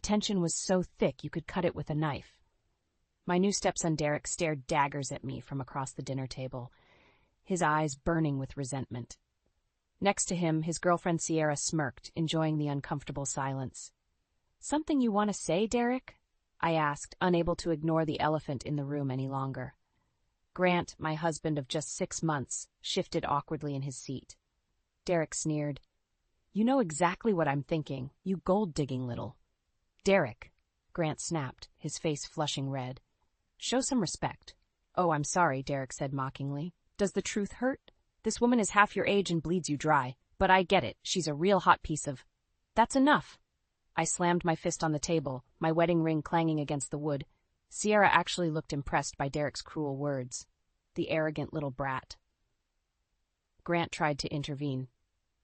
tension was so thick you could cut it with a knife. My new stepson Derek stared daggers at me from across the dinner table, his eyes burning with resentment. Next to him, his girlfriend Sierra smirked, enjoying the uncomfortable silence. "Something you want to say, Derek?" I asked, unable to ignore the elephant in the room any longer. Grant, my husband of just 6 months, shifted awkwardly in his seat. Derek sneered. "You know exactly what I'm thinking, you gold-digging little." "Derek," Grant snapped, his face flushing red. "Show some respect." "Oh, I'm sorry," Derek said mockingly. "Does the truth hurt? This woman is half your age and bleeds you dry. But I get it, she's a real hot piece of—" "That's enough." I slammed my fist on the table, my wedding ring clanging against the wood. Sierra actually looked impressed by Derek's cruel words. The arrogant little brat. Grant tried to intervene.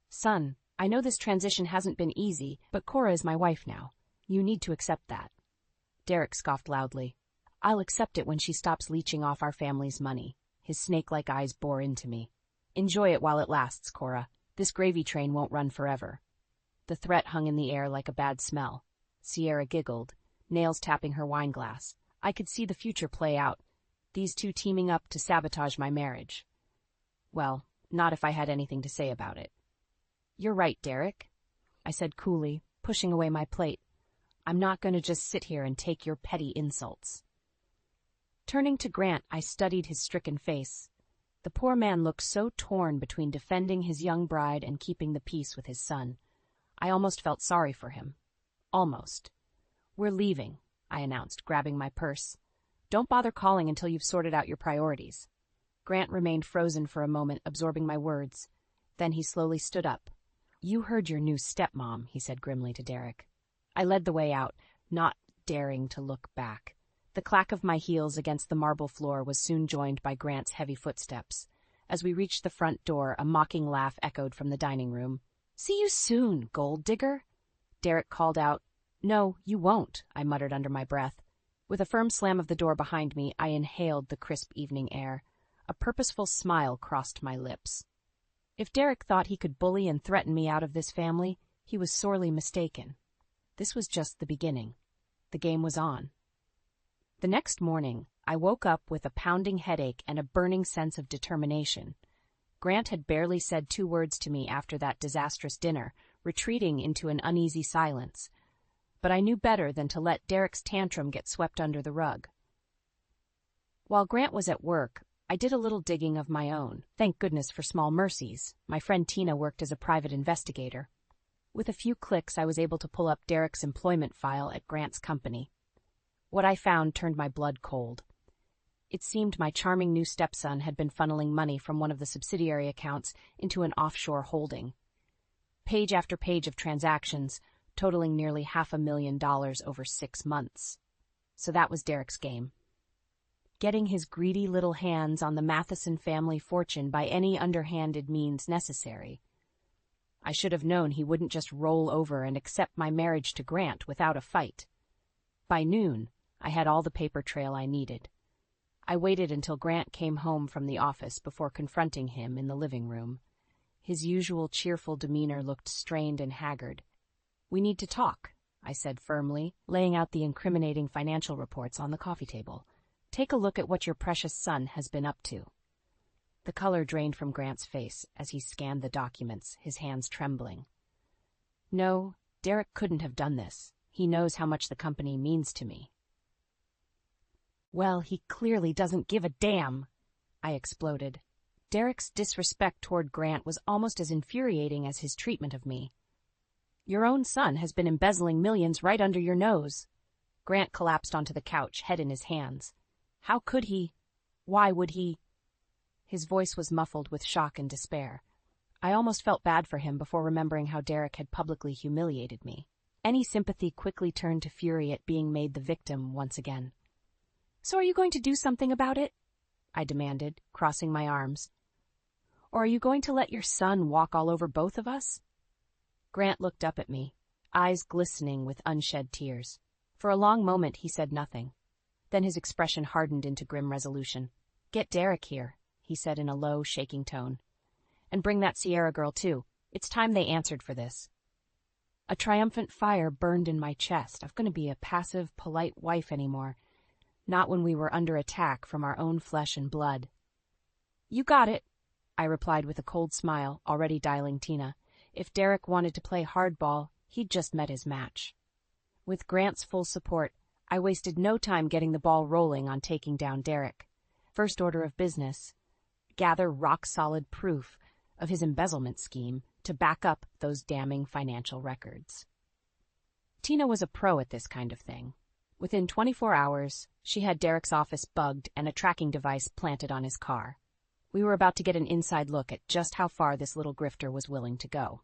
"Son, I know this transition hasn't been easy, but Kora is my wife now. You need to accept that." Derek scoffed loudly. "I'll accept it when she stops leeching off our family's money." His snake-like eyes bore into me. "Enjoy it while it lasts, Kora. This gravy train won't run forever." The threat hung in the air like a bad smell. Sierra giggled, nails tapping her wineglass. I could see the future play out, these two teaming up to sabotage my marriage. Well, not if I had anything to say about it. "You're right, Derek," I said coolly, pushing away my plate. "I'm not going to just sit here and take your petty insults." Turning to Grant, I studied his stricken face. The poor man looked so torn between defending his young bride and keeping the peace with his son. I almost felt sorry for him. Almost. "We're leaving," I announced, grabbing my purse. "Don't bother calling until you've sorted out your priorities." Grant remained frozen for a moment, absorbing my words. Then he slowly stood up. "You heard your new stepmom," he said grimly to Derek. I led the way out, not daring to look back. The clack of my heels against the marble floor was soon joined by Grant's heavy footsteps. As we reached the front door, a mocking laugh echoed from the dining room. "See you soon, gold digger!" Derek called out. "No, you won't," I muttered under my breath. With a firm slam of the door behind me, I inhaled the crisp evening air. A purposeful smile crossed my lips. If Derek thought he could bully and threaten me out of this family, he was sorely mistaken. This was just the beginning. The game was on. The next morning, I woke up with a pounding headache and a burning sense of determination. Grant had barely said 2 words to me after that disastrous dinner, retreating into an uneasy silence. But I knew better than to let Derek's tantrum get swept under the rug. While Grant was at work, I did a little digging of my own. Thank goodness for small mercies. My friend Tina worked as a private investigator. With a few clicks, I was able to pull up Derek's employment file at Grant's company. What I found turned my blood cold. It seemed my charming new stepson had been funneling money from one of the subsidiary accounts into an offshore holding. Page after page of transactions, totaling nearly $500,000 over 6 months. So that was Derek's game. Getting his greedy little hands on the Matheson family fortune by any underhanded means necessary. I should have known he wouldn't just roll over and accept my marriage to Grant without a fight. By noon, I had all the paper trail I needed. I waited until Grant came home from the office before confronting him in the living room. His usual cheerful demeanor looked strained and haggard. "We need to talk," I said firmly, laying out the incriminating financial reports on the coffee table. "Take a look at what your precious son has been up to." The color drained from Grant's face as he scanned the documents, his hands trembling. "No, Derek couldn't have done this. He knows how much the company means to me." "Well, he clearly doesn't give a damn," I exploded. Derek's disrespect toward Grant was almost as infuriating as his treatment of me. "Your own son has been embezzling millions right under your nose." Grant collapsed onto the couch, head in his hands. "How could he? Why would he?" His voice was muffled with shock and despair. I almost felt bad for him before remembering how Derek had publicly humiliated me. Any sympathy quickly turned to fury at being made the victim once again. "So are you going to do something about it?" I demanded, crossing my arms. "Or are you going to let your son walk all over both of us?" Grant looked up at me, eyes glistening with unshed tears. For a long moment he said nothing. Then his expression hardened into grim resolution. "Get Derek here," he said in a low, shaking tone. "And bring that Sierra girl, too. It's time they answered for this." A triumphant fire burned in my chest. I'm going to be a passive, polite wife anymore. Not when we were under attack from our own flesh and blood. "You got it," I replied with a cold smile, already dialing Tina. If Derek wanted to play hardball, he'd just met his match. With Grant's full support, I wasted no time getting the ball rolling on taking down Derek. First order of business: gather rock-solid proof of his embezzlement scheme to back up those damning financial records. Tina was a pro at this kind of thing. Within 24 hours, she had Derek's office bugged and a tracking device planted on his car. We were about to get an inside look at just how far this little grifter was willing to go.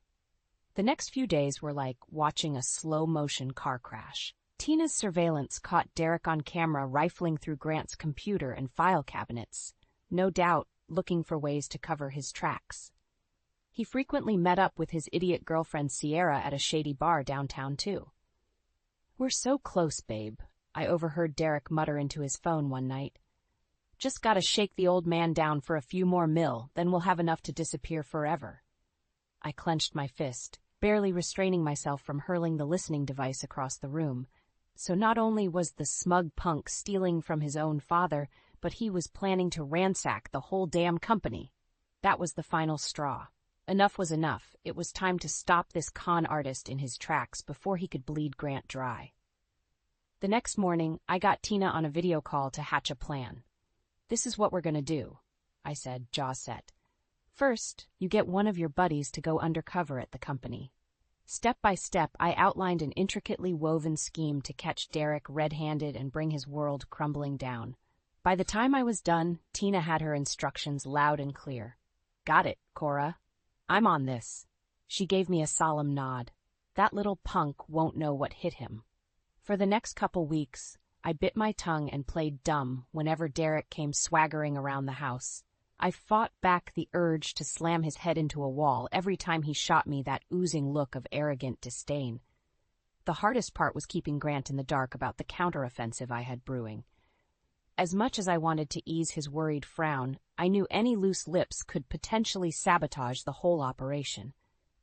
The next few days were like watching a slow-motion car crash. Tina's surveillance caught Derek on camera rifling through Grant's computer and file cabinets, no doubt looking for ways to cover his tracks. He frequently met up with his idiot girlfriend Sierra at a shady bar downtown, too. "We're so close, babe," I overheard Derek mutter into his phone one night. "Just gotta shake the old man down for a few more mil, then we'll have enough to disappear forever." I clenched my fist, barely restraining myself from hurling the listening device across the room. So not only was the smug punk stealing from his own father, but he was planning to ransack the whole damn company. That was the final straw. Enough was enough. It was time to stop this con artist in his tracks before he could bleed Grant dry. The next morning, I got Tina on a video call to hatch a plan. "This is what we're going to do," I said, jaw set. "First, you get one of your buddies to go undercover at the company." Step by step, I outlined an intricately woven scheme to catch Derek red-handed and bring his world crumbling down. By the time I was done, Tina had her instructions loud and clear. "Got it, Kora. I'm on this." She gave me a solemn nod. That little punk won't know what hit him. For the next couple weeks, I bit my tongue and played dumb whenever Derek came swaggering around the house. I fought back the urge to slam his head into a wall every time he shot me that oozing look of arrogant disdain. The hardest part was keeping Grant in the dark about the counteroffensive I had brewing. As much as I wanted to ease his worried frown, I knew any loose lips could potentially sabotage the whole operation.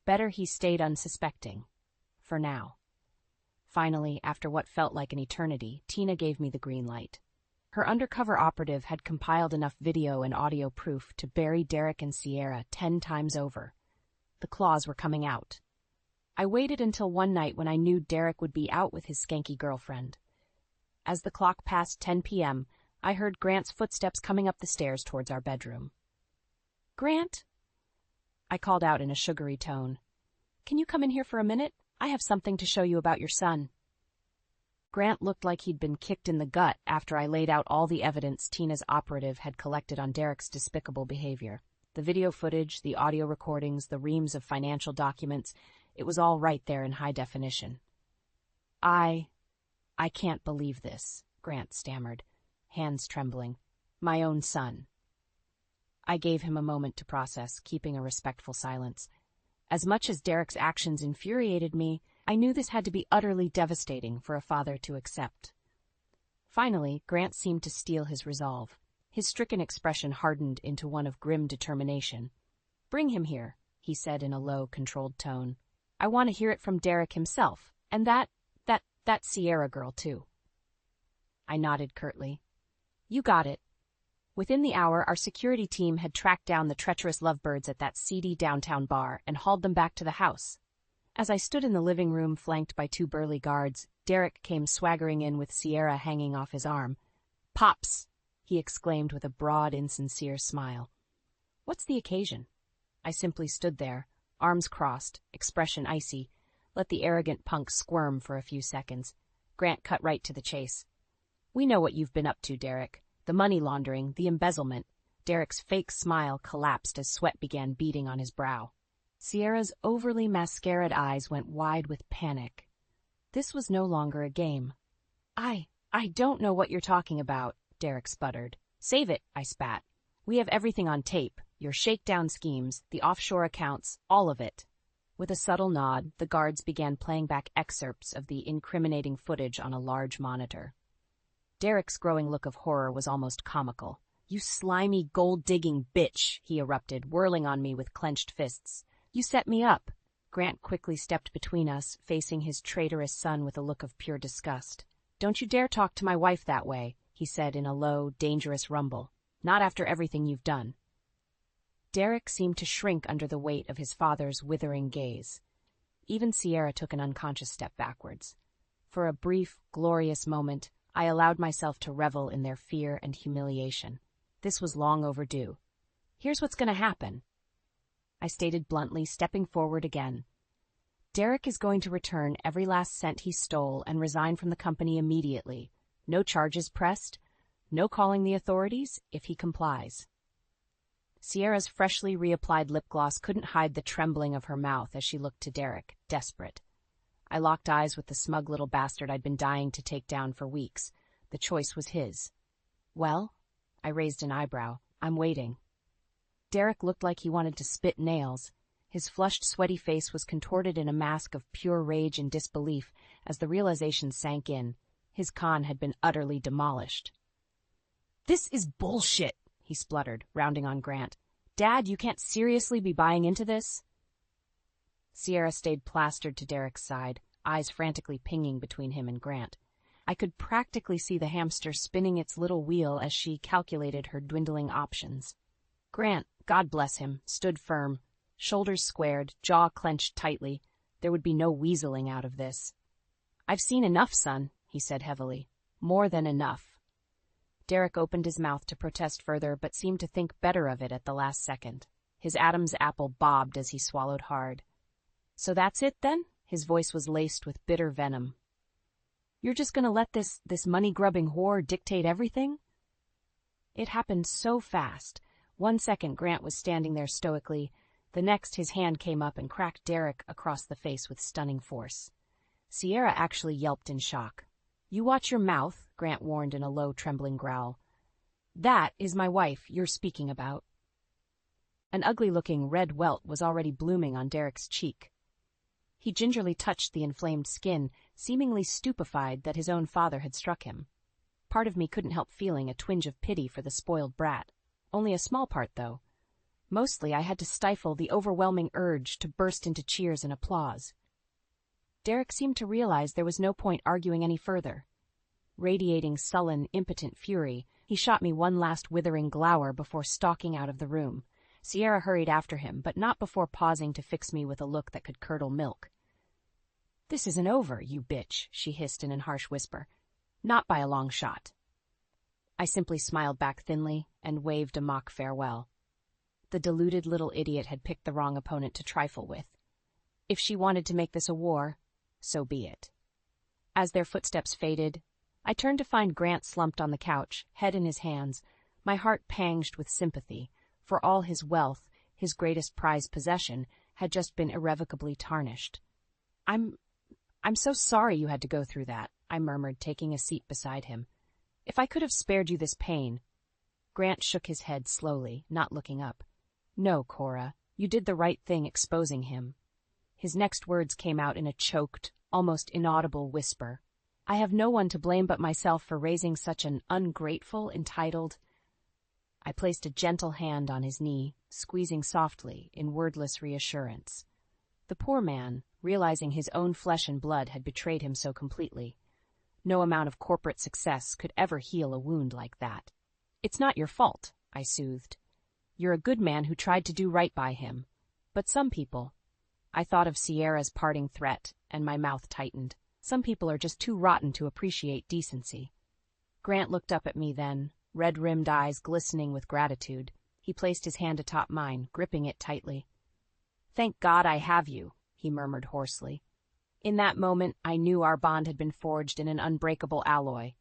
Better he stayed unsuspecting. For now. Finally, after what felt like an eternity, Tina gave me the green light. Her undercover operative had compiled enough video and audio proof to bury Derek and Sierra 10 times over. The claws were coming out. I waited until one night when I knew Derek would be out with his skanky girlfriend. As the clock passed 10 p.m., I heard Grant's footsteps coming up the stairs towards our bedroom. "Grant?" I called out in a sugary tone. "Can you come in here for a minute? I have something to show you about your son." Grant looked like he'd been kicked in the gut after I laid out all the evidence Tina's operative had collected on Derek's despicable behavior. The video footage, the audio recordings, the reams of financial documents, it was all right there in high definition. I can't believe this," Grant stammered, hands trembling. "My own son." I gave him a moment to process, keeping a respectful silence. As much as Derek's actions infuriated me, I knew this had to be utterly devastating for a father to accept. Finally, Grant seemed to steel his resolve. His stricken expression hardened into one of grim determination. "Bring him here," he said in a low, controlled tone. "I want to hear it from Derek himself, and that Sierra girl, too." I nodded curtly. "You got it." Within the hour, our security team had tracked down the treacherous lovebirds at that seedy downtown bar and hauled them back to the house. As I stood in the living room flanked by 2 burly guards, Derek came swaggering in with Sierra hanging off his arm. "Pops!" he exclaimed with a broad, insincere smile. "What's the occasion?" I simply stood there, arms crossed, expression icy, let the arrogant punk squirm for a few seconds. Grant cut right to the chase. "We know what you've been up to, Derek. The money laundering, the embezzlement." Derek's fake smile collapsed as sweat began beading on his brow. Sierra's overly mascaraed eyes went wide with panic. This was no longer a game. I don't know what you're talking about," Derek sputtered. "Save it," I spat. "We have everything on tape, your shakedown schemes, the offshore accounts, all of it." With a subtle nod, the guards began playing back excerpts of the incriminating footage on a large monitor. Derek's growing look of horror was almost comical. "You slimy, gold-digging bitch," he erupted, whirling on me with clenched fists. "You set me up. Grant quickly stepped between us, facing his traitorous son with a look of pure disgust. "Don't you dare talk to my wife that way," he said in a low, dangerous rumble. "Not after everything you've done." Derek seemed to shrink under the weight of his father's withering gaze. Even Sierra took an unconscious step backwards. For a brief, glorious moment, I allowed myself to revel in their fear and humiliation. This was long overdue. "Here's what's going to happen," I stated bluntly, stepping forward again. "Derek is going to return every last cent he stole and resign from the company immediately. No charges pressed, no calling the authorities if he complies." Sierra's freshly reapplied lip gloss couldn't hide the trembling of her mouth as she looked to Derek, desperate. I locked eyes with the smug little bastard I'd been dying to take down for weeks. The choice was his. "Well?" I raised an eyebrow. "I'm waiting." Derek looked like he wanted to spit nails. His flushed, sweaty face was contorted in a mask of pure rage and disbelief as the realization sank in. His con had been utterly demolished. "This is bullshit," he spluttered, rounding on Grant. "Dad, you can't seriously be buying into this?" Sierra stayed plastered to Derek's side, eyes frantically pinging between him and Grant. I could practically see the hamster spinning its little wheel as she calculated her dwindling options. Grant, God bless him, stood firm, shoulders squared, jaw clenched tightly. There would be no weaseling out of this. "I've seen enough, son," he said heavily. "More than enough." Derek opened his mouth to protest further, but seemed to think better of it at the last second. His Adam's apple bobbed as he swallowed hard. "So that's it, then?" His voice was laced with bitter venom. "You're just going to let this money-grubbing whore dictate everything?" It happened so fast. 1 second Grant was standing there stoically. The next his hand came up and cracked Derek across the face with stunning force. Sierra actually yelped in shock. "You watch your mouth," Grant warned in a low, trembling growl. "That is my wife you're speaking about." An ugly-looking red welt was already blooming on Derek's cheek. He gingerly touched the inflamed skin, seemingly stupefied that his own father had struck him. Part of me couldn't help feeling a twinge of pity for the spoiled brat. Only a small part, though. Mostly I had to stifle the overwhelming urge to burst into cheers and applause. Derek seemed to realize there was no point arguing any further. Radiating sullen, impotent fury, he shot me one last withering glower before stalking out of the room. Sierra hurried after him, but not before pausing to fix me with a look that could curdle milk. "This isn't over, you bitch," she hissed in a harsh whisper. "Not by a long shot." I simply smiled back thinly and waved a mock farewell. The deluded little idiot had picked the wrong opponent to trifle with. If she wanted to make this a war, so be it. As their footsteps faded, I turned to find Grant slumped on the couch, head in his hands, my heart panged with sympathy, for all his wealth, his greatest prized possession, had just been irrevocably tarnished. I'm so sorry you had to go through that," I murmured, taking a seat beside him. "If I could have spared you this pain." Grant shook his head slowly, not looking up. "No, Kora, you did the right thing exposing him." His next words came out in a choked, almost inaudible whisper. "I have no one to blame but myself for raising such an ungrateful, entitled—" I placed a gentle hand on his knee, squeezing softly, in wordless reassurance. The poor man, realizing his own flesh and blood had betrayed him so completely. No amount of corporate success could ever heal a wound like that. "It's not your fault," I soothed. "You're a good man who tried to do right by him. But some people—" I thought of Sierra's parting threat, and my mouth tightened. "Some people are just too rotten to appreciate decency." Grant looked up at me then, red-rimmed eyes glistening with gratitude. He placed his hand atop mine, gripping it tightly. "Thank God I have you," he murmured hoarsely. In that moment, I knew our bond had been forged in an unbreakable alloy.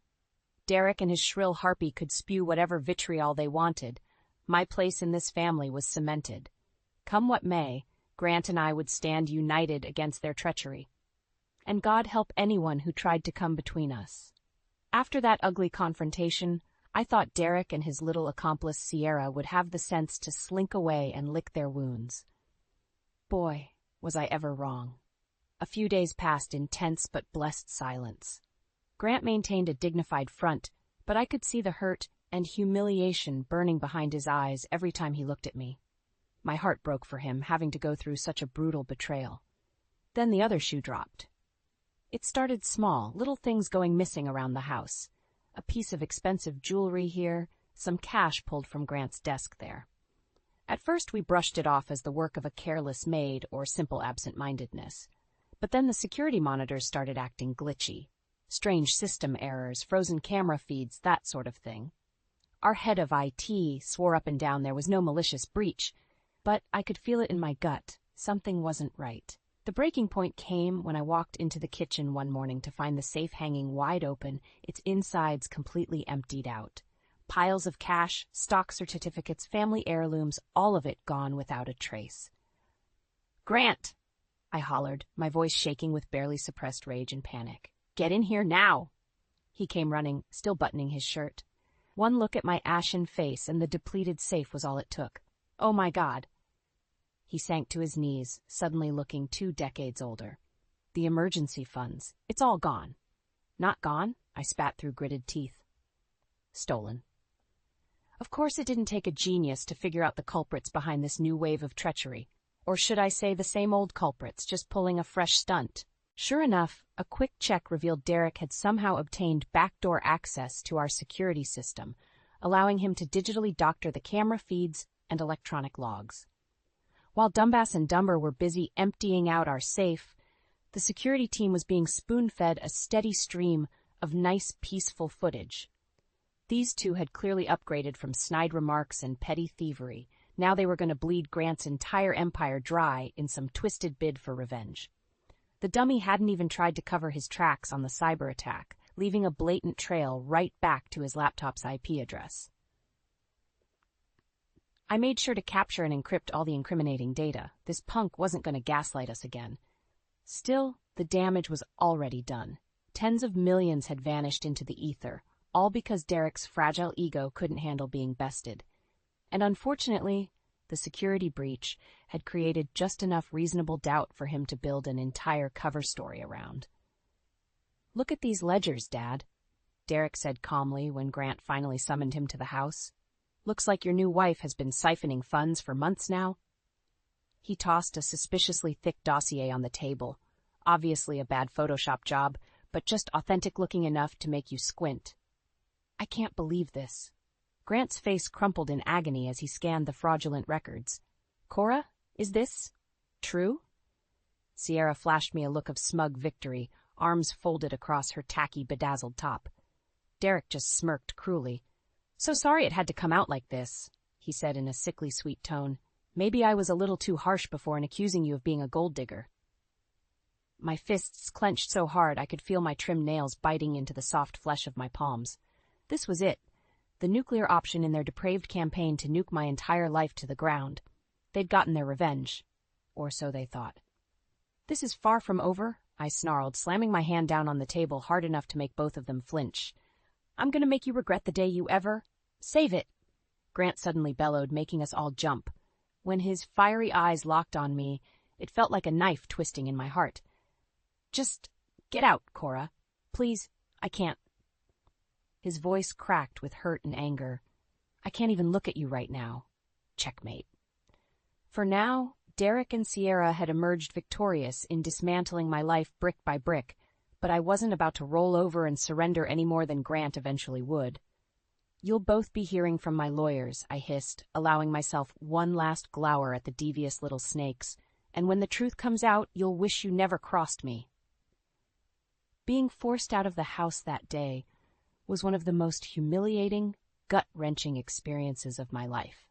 Derek and his shrill harpy could spew whatever vitriol they wanted. My place in this family was cemented. Come what may, Grant and I would stand united against their treachery. And God help anyone who tried to come between us. After that ugly confrontation, I thought Derek and his little accomplice Sierra would have the sense to slink away and lick their wounds. Boy, was I ever wrong. A few days passed in tense but blessed silence. Grant maintained a dignified front, but I could see the hurt and humiliation burning behind his eyes every time he looked at me. My heart broke for him, having to go through such a brutal betrayal. Then the other shoe dropped. It started small, little things going missing around the house. A piece of expensive jewelry here, some cash pulled from Grant's desk there. At first we brushed it off as the work of a careless maid or simple absent-mindedness. But then the security monitors started acting glitchy. Strange system errors, frozen camera feeds, that sort of thing. Our head of IT swore up and down there was no malicious breach, but I could feel it in my gut. Something wasn't right. The breaking point came when I walked into the kitchen one morning to find the safe hanging wide open, its insides completely emptied out. Piles of cash, stock certificates, family heirlooms, all of it gone without a trace. "Grant!" I hollered, my voice shaking with barely suppressed rage and panic. "Get in here now!" He came running, still buttoning his shirt. One look at my ashen face and the depleted safe was all it took. "Oh my God!" He sank to his knees, suddenly looking 2 decades older. "The emergency funds. It's all gone." "Not gone?" I spat through gritted teeth. "Stolen." Of course it didn't take a genius to figure out the culprits behind this new wave of treachery. Or should I say the same old culprits, just pulling a fresh stunt. Sure enough, a quick check revealed Derek had somehow obtained backdoor access to our security system, allowing him to digitally doctor the camera feeds and electronic logs. While Dumbass and Dumber were busy emptying out our safe, the security team was being spoon-fed a steady stream of nice, peaceful footage. These two had clearly upgraded from snide remarks and petty thievery. Now they were going to bleed Grant's entire empire dry in some twisted bid for revenge. The dummy hadn't even tried to cover his tracks on the cyber attack, leaving a blatant trail right back to his laptop's IP address. I made sure to capture and encrypt all the incriminating data. This punk wasn't going to gaslight us again. Still, the damage was already done. Tens of millions had vanished into the ether, all because Derek's fragile ego couldn't handle being bested. And unfortunately, the security breach had created just enough reasonable doubt for him to build an entire cover story around. "Look at these ledgers, Dad," Derek said calmly when Grant finally summoned him to the house. "Looks like your new wife has been siphoning funds for months now." He tossed a suspiciously thick dossier on the table. Obviously a bad Photoshop job, but just authentic-looking enough to make you squint. "I can't believe this." Grant's face crumpled in agony as he scanned the fraudulent records. "Kora, is this true?" Sierra flashed me a look of smug victory, arms folded across her tacky, bedazzled top. Derek just smirked cruelly. "So sorry it had to come out like this," he said in a sickly sweet tone. "Maybe I was a little too harsh before in accusing you of being a gold digger." My fists clenched so hard I could feel my trim nails biting into the soft flesh of my palms. This was it. The nuclear option in their depraved campaign to nuke my entire life to the ground. They'd gotten their revenge. Or so they thought. "This is far from over," I snarled, slamming my hand down on the table hard enough to make both of them flinch. "I'm going to make you regret the day you ever—" "Save it!" Grant suddenly bellowed, making us all jump. When his fiery eyes locked on me, it felt like a knife twisting in my heart. "Just get out, Kora. Please, I can't." His voice cracked with hurt and anger. "I can't even look at you right now." Checkmate. For now, Derek and Sierra had emerged victorious in dismantling my life brick by brick, but I wasn't about to roll over and surrender any more than Grant eventually would. "You'll both be hearing from my lawyers," I hissed, allowing myself one last glower at the devious little snakes, "and when the truth comes out, you'll wish you never crossed me." Being forced out of the house that day was one of the most humiliating, gut-wrenching experiences of my life.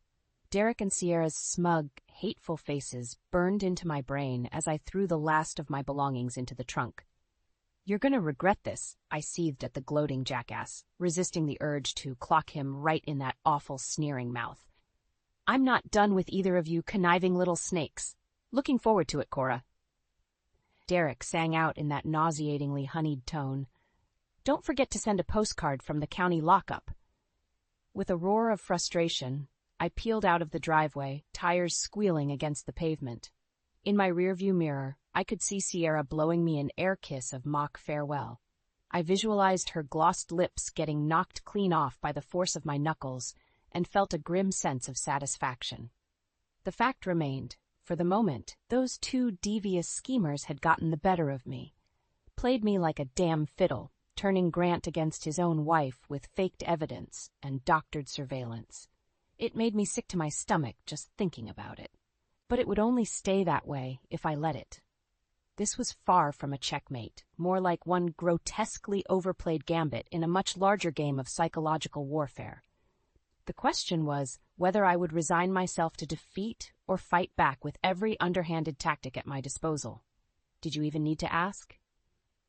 Derek and Sierra's smug, hateful faces burned into my brain as I threw the last of my belongings into the trunk. "You're going to regret this," I seethed at the gloating jackass, resisting the urge to clock him right in that awful, sneering mouth. "I'm not done with either of you conniving little snakes. Looking forward to it, Kora." Derek sang out in that nauseatingly honeyed tone. "Don't forget to send a postcard from the county lockup." With a roar of frustration, I peeled out of the driveway, tires squealing against the pavement. In my rearview mirror, I could see Sierra blowing me an air kiss of mock farewell. I visualized her glossed lips getting knocked clean off by the force of my knuckles and felt a grim sense of satisfaction. The fact remained, For the moment, those two devious schemers had gotten the better of me. Played me like a damn fiddle, turning Grant against his own wife with faked evidence and doctored surveillance. It made me sick to my stomach just thinking about it. But it would only stay that way if I let it. This was far from a checkmate, more like one grotesquely overplayed gambit in a much larger game of psychological warfare. The question was whether I would resign myself to defeat or fight back with every underhanded tactic at my disposal. Did you even need to ask?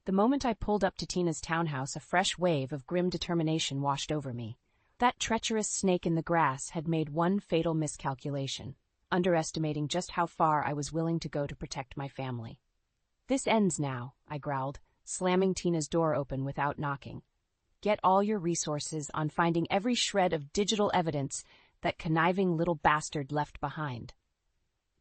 The moment I pulled up to Tina's townhouse, a fresh wave of grim determination washed over me. That treacherous snake in the grass had made one fatal miscalculation, underestimating just how far I was willing to go to protect my family. "This ends now," I growled, slamming Tina's door open without knocking. "Get all your resources on finding every shred of digital evidence that conniving little bastard left behind."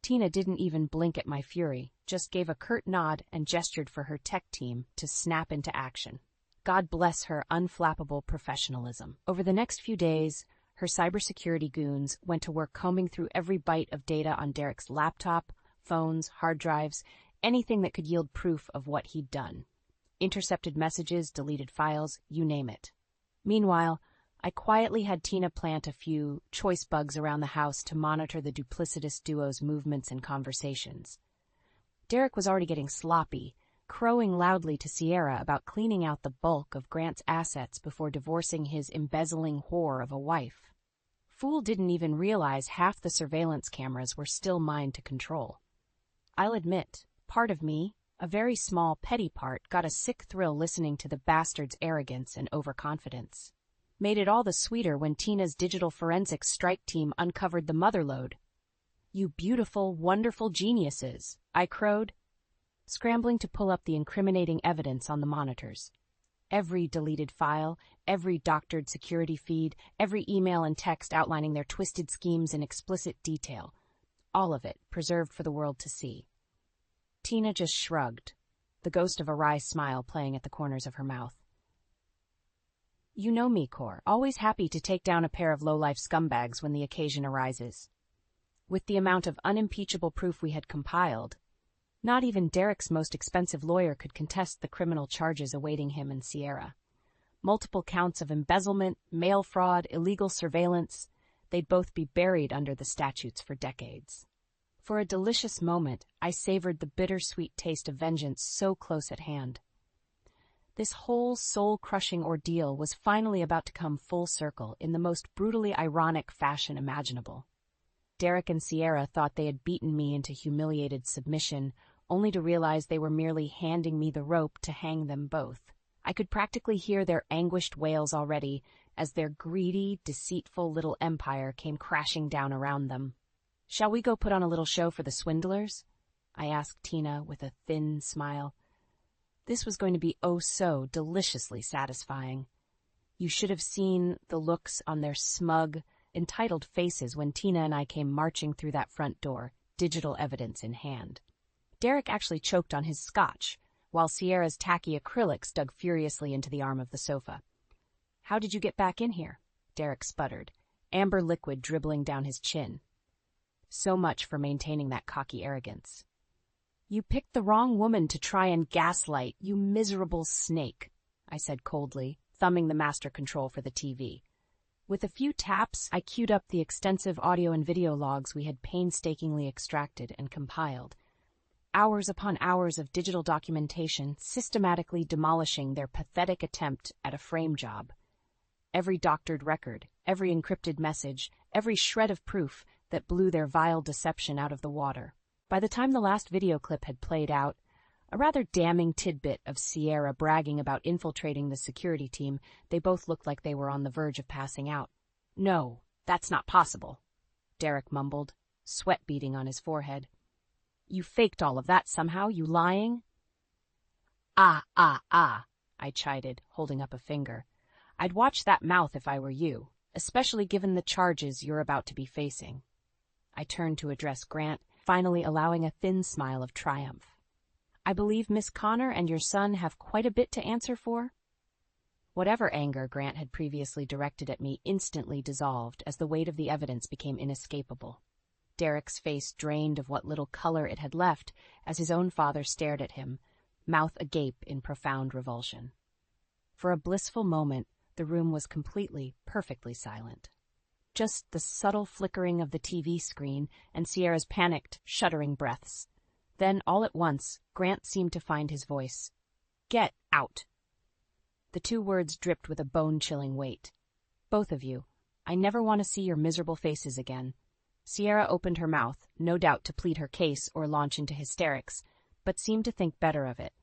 Tina didn't even blink at my fury, just gave a curt nod and gestured for her tech team to snap into action. God bless her unflappable professionalism. Over the next few days, her cybersecurity goons went to work combing through every byte of data on Derek's laptop, phones, hard drives, anything that could yield proof of what he'd done. Intercepted messages, deleted files, you name it. Meanwhile, I quietly had Tina plant a few choice bugs around the house to monitor the duplicitous duo's movements and conversations. Derek was already getting sloppy, crowing loudly to Sierra about cleaning out the bulk of Grant's assets before divorcing his embezzling whore of a wife. Fool didn't even realize half the surveillance cameras were still mine to control. I'll admit, part of me, a very small, petty part, got a sick thrill listening to the bastard's arrogance and overconfidence. Made it all the sweeter when Tina's digital forensics strike team uncovered the motherlode. "You beautiful, wonderful geniuses," I crowed, scrambling to pull up the incriminating evidence on the monitors. Every deleted file, every doctored security feed, every email and text outlining their twisted schemes in explicit detail. All of it preserved for the world to see. Tina just shrugged, the ghost of a wry smile playing at the corners of her mouth. "You know me, Kor, always happy to take down a pair of low-life scumbags when the occasion arises." With the amount of unimpeachable proof we had compiled, not even Derek's most expensive lawyer could contest the criminal charges awaiting him and Sierra. Multiple counts of embezzlement, mail fraud, illegal surveillance, they'd both be buried under the statutes for decades. For a delicious moment, I savored the bittersweet taste of vengeance so close at hand. This whole soul-crushing ordeal was finally about to come full circle in the most brutally ironic fashion imaginable. Derek and Sierra thought they had beaten me into humiliated submission, only to realize they were merely handing me the rope to hang them both. I could practically hear their anguished wails already as their greedy, deceitful little empire came crashing down around them. "Shall we go put on a little show for the swindlers?" I asked Tina with a thin smile. This was going to be oh so deliciously satisfying. You should have seen the looks on their smug, entitled faces when Tina and I came marching through that front door, digital evidence in hand. Derek actually choked on his scotch, while Sierra's tacky acrylics dug furiously into the arm of the sofa. "How did you get back in here?" Derek sputtered, amber liquid dribbling down his chin. So much for maintaining that cocky arrogance. "You picked the wrong woman to try and gaslight, you miserable snake," I said coldly, thumbing the master control for the TV. With a few taps, I queued up the extensive audio and video logs we had painstakingly extracted and compiled. Hours upon hours of digital documentation systematically demolishing their pathetic attempt at a frame job. Every doctored record, every encrypted message, every shred of proof that blew their vile deception out of the water. By the time the last video clip had played out, a rather damning tidbit of Sierra bragging about infiltrating the security team, they both looked like they were on the verge of passing out. "No, that's not possible," Derek mumbled, sweat beading on his forehead. "You faked all of that somehow, you lying?" Ah, I chided, holding up a finger. "I'd watch that mouth if I were you, especially given the charges you're about to be facing." I turned to address Grant, finally allowing a thin smile of triumph. "I believe Miss Connor and your son have quite a bit to answer for?" Whatever anger Grant had previously directed at me instantly dissolved as the weight of the evidence became inescapable. Derek's face drained of what little color it had left as his own father stared at him, mouth agape in profound revulsion. For a blissful moment, the room was completely, perfectly silent. Just the subtle flickering of the TV screen and Sierra's panicked, shuddering breaths. Then, all at once, Grant seemed to find his voice. "Get out!" The two words dripped with a bone-chilling weight. "Both of you. I never want to see your miserable faces again." Sierra opened her mouth, no doubt to plead her case or launch into hysterics, but seemed to think better of it.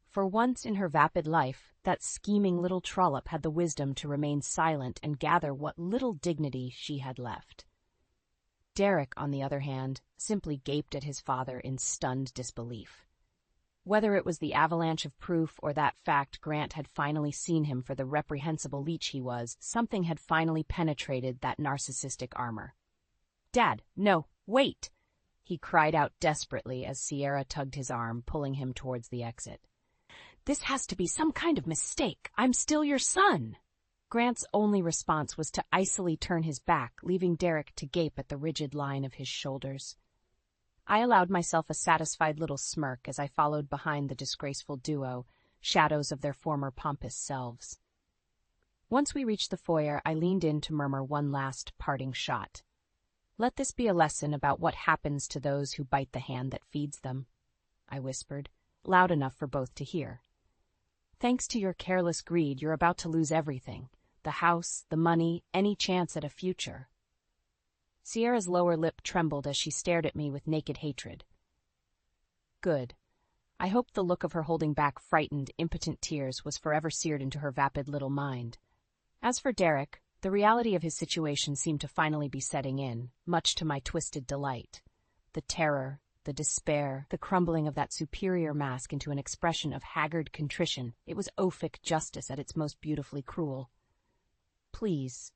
For once in her vapid life, that scheming little trollop had the wisdom to remain silent and gather what little dignity she had left. Derek, on the other hand, simply gaped at his father in stunned disbelief. Whether it was the avalanche of proof or that fact Grant had finally seen him for the reprehensible leech he was, something had finally penetrated that narcissistic armor. "Dad, no, wait!" he cried out desperately as Sierra tugged his arm, pulling him towards the exit. "This has to be some kind of mistake. I'm still your son." Grant's only response was to icily turn his back, leaving Derek to gape at the rigid line of his shoulders. I allowed myself a satisfied little smirk as I followed behind the disgraceful duo, shadows of their former pompous selves. Once we reached the foyer, I leaned in to murmur one last parting shot. "Let this be a lesson about what happens to those who bite the hand that feeds them," I whispered, loud enough for both to hear. "Thanks to your careless greed, you're about to lose everything. The house, the money, any chance at a future." Sierra's lower lip trembled as she stared at me with naked hatred. Good. I hoped the look of her holding back frightened, impotent tears was forever seared into her vapid little mind. As for Derek, the reality of his situation seemed to finally be setting in, much to my twisted delight. The terror, the despair, the crumbling of that superior mask into an expression of haggard contrition, it was ouphic justice at its most beautifully cruel. "Please,"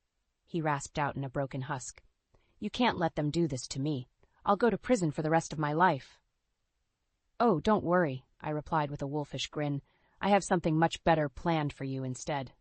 he rasped out in a broken husk, "you can't let them do this to me. I'll go to prison for the rest of my life." "Oh, don't worry," I replied with a wolfish grin. "I have something much better planned for you instead."